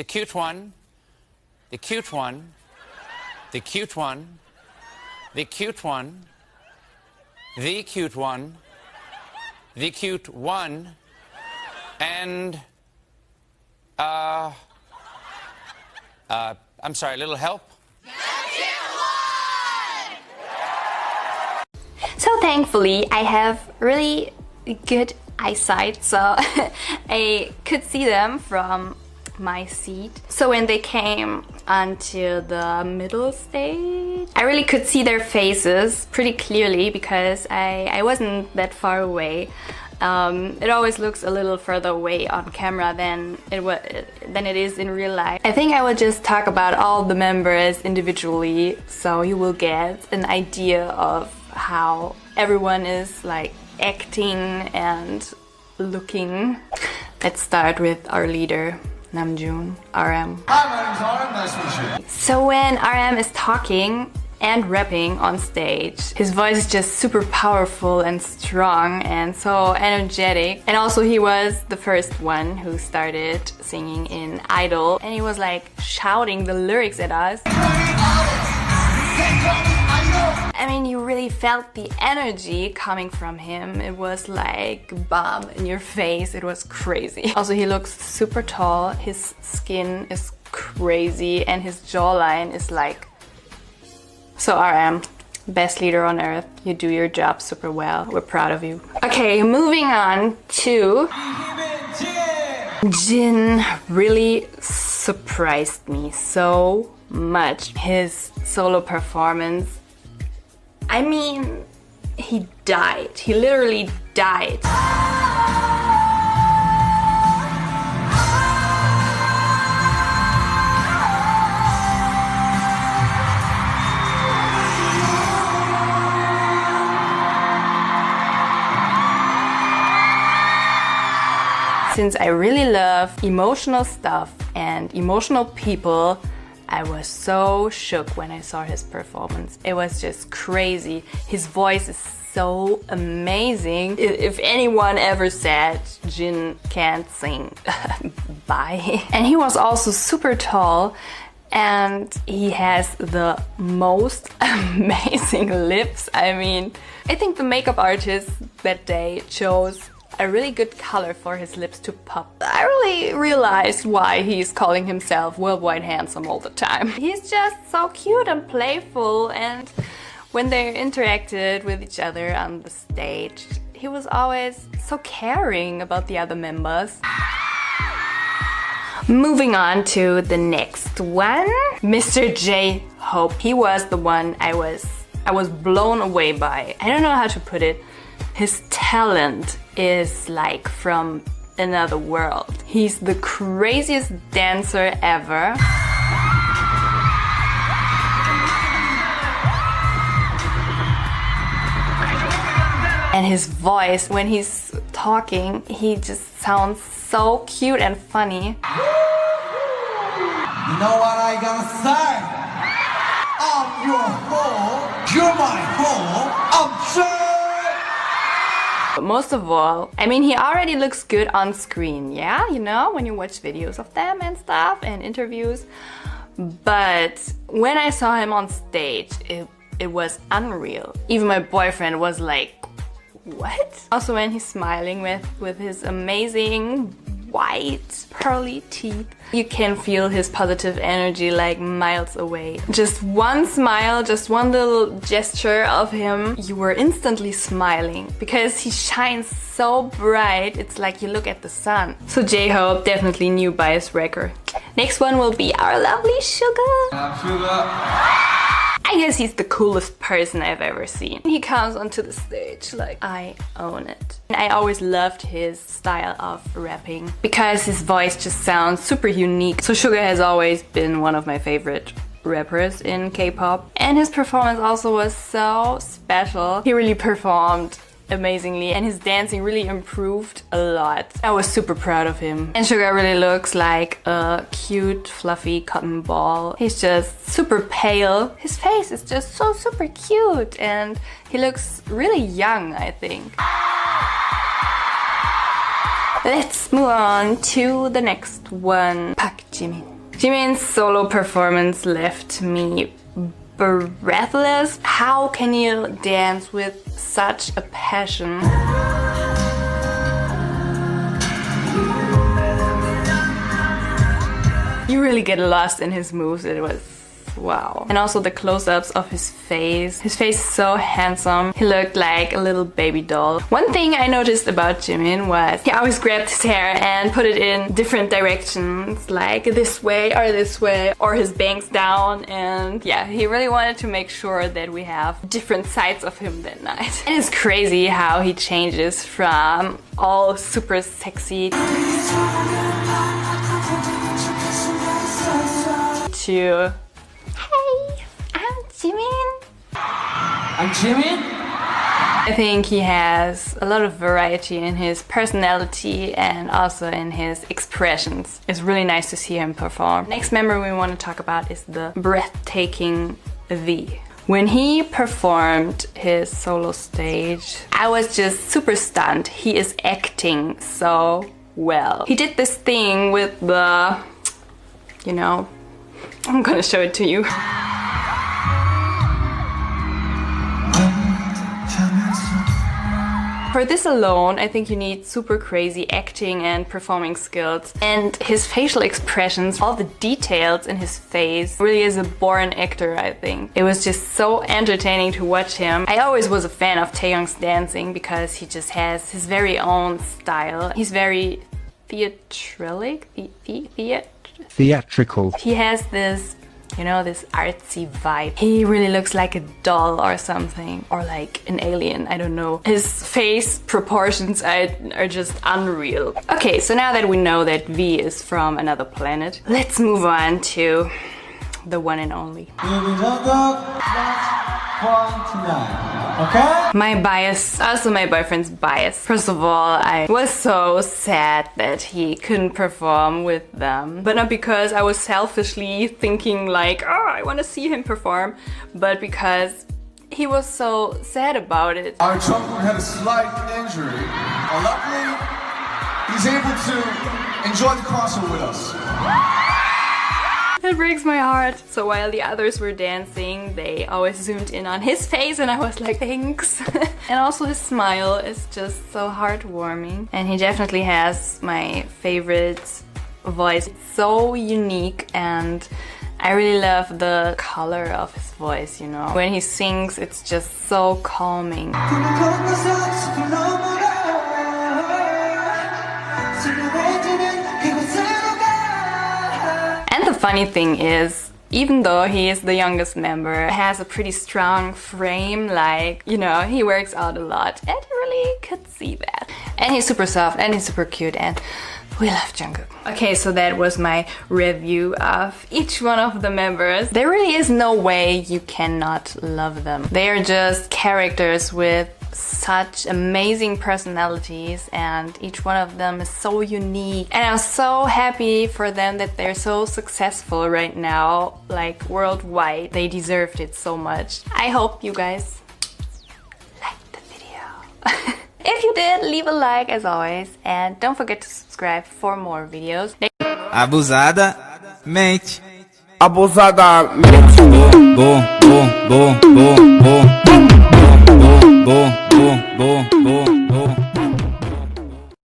the cute one, the cute one, the cute one, the cute one, the cute one, the cute one, and I'm sorry, a little help? So thankfully I have really good eyesight, so I could see them from my seat. So when they came onto the middle stage, I really could see their faces pretty clearly because I wasn't that far away. It always looks a little further away on camera than it is in real life. I think I will just talk about all the members individually, so you will get an idea of how everyone is like acting and looking. Let's start with our leader, Namjoon, RM. Hi, my name's RM, nice to meet you. So when RM is talking and rapping on stage, his voice is just super powerful and strong and so energetic. And also he was the first one who started singing in Idol, and he was like shouting the lyrics at us. I mean, you really felt the energy coming from him. It was like bomb in your face. It was crazy. Also, he looks super tall. His skin is crazy and his jawline is like... So RM, best leader on earth. You do your job super well. We're proud of you. Okay, moving on to... Jin really surprised me so much. His solo performance, I mean, he died. He literally died. Since I really love emotional stuff and emotional people, I was so shook when I saw his performance. It was just crazy. His voice is so amazing. If anyone ever said Jin can't sing, bye. And he was also super tall and he has the most amazing lips. I mean, I think the makeup artist that day chose a really good color for his lips to pop. I really realized why he's calling himself worldwide handsome all the time. He's just so cute and playful, and when they interacted with each other on the stage, he was always so caring about the other members. Moving on to the next one, Mr. J-Hope. He was the one I was blown away by. I don't know how to put it. His talent is like from another world. He's the craziest dancer ever. And his voice, when he's talking, he just sounds so cute and funny. You know what I gotta say? I'm your home, you're my home, I'm sure. But most of all, I mean, he already looks good on screen, yeah? You know, when you watch videos of them and stuff and interviews. But when I saw him on stage, it was unreal. Even my boyfriend was like, what? Also when he's smiling with his amazing white pearly teeth, you can feel his positive energy like miles away. Just one smile, just one little gesture of him, you were instantly smiling because he shines so bright. It's like you look at the sun. So J-Hope definitely new bias wrecker. Next one will be our lovely Suga. I guess he's the coolest person I've ever seen. He comes onto the stage like, I own it. And I always loved his style of rapping because his voice just sounds super unique. So Suga has always been one of my favorite rappers in K-pop. And his performance also was so special. He really performed amazingly and his dancing really improved a lot. I was super proud of him. And Suga really looks like a cute fluffy cotton ball. He's just super pale. His face is just so super cute and he looks really young, I think. Let's move on to the next one, Park Jimin. Jimin's solo performance left me breathless. How can you dance with such a passion? You really get lost in his moves. It was wow. And also the close-ups of his face. His face is so handsome. He looked like a little baby doll. One thing I noticed about Jimin was he always grabbed his hair and put it in different directions, like this way, or his bangs down. And yeah, he really wanted to make sure that we have different sides of him that night. And it's crazy how he changes from all super sexy to hey, I'm Jimin. I'm Jimin? I think he has a lot of variety in his personality and also in his expressions. It's really nice to see him perform. Next member we want to talk about is the breathtaking V. When he performed his solo stage, I was just super stunned. He is acting so well. He did this thing with the, you know, I'm gonna show it to you. For this alone, I think you need super crazy acting and performing skills. And his facial expressions, all the details in his face, really is a born actor, I think. It was just so entertaining to watch him. I always was a fan of Taehyung's dancing because he just has his very own style. He's very theatrical. He has this, you know, this artsy vibe. He really looks like a doll or something, or like an alien, I don't know. His face proportions are just unreal. Okay, so now that we know that V is from another planet, let's move on to the one and only. Okay? My bias, also my boyfriend's bias. First of all, I was so sad that he couldn't perform with them. But not because I was selfishly thinking like, oh, I want to see him perform, but because he was so sad about it. Our jungler had a slight injury. Luckily, he's able to enjoy the concert with us. It breaks my heart. So while the others were dancing, they always zoomed in on his face and I was like, thanks. And also his smile is just so heartwarming. And he definitely has my favorite voice. It's so unique and I really love the color of his voice, you know. When he sings, it's just so calming. And the funny thing is, even though he is the youngest member, he has a pretty strong frame, like, you know, he works out a lot, and you really could see that. And he's super soft, and he's super cute, and we love Jungkook. Okay, so that was my review of each one of the members. There really is no way you cannot love them. They are just characters with such amazing personalities and each one of them is so unique, and I'm so happy for them that they're so successful right now, like worldwide. They deserved it so much. I hope you guys liked the video. If you did, leave a like as always and don't forget to subscribe for more videos. Abusada mente. Abusada mente. Bo.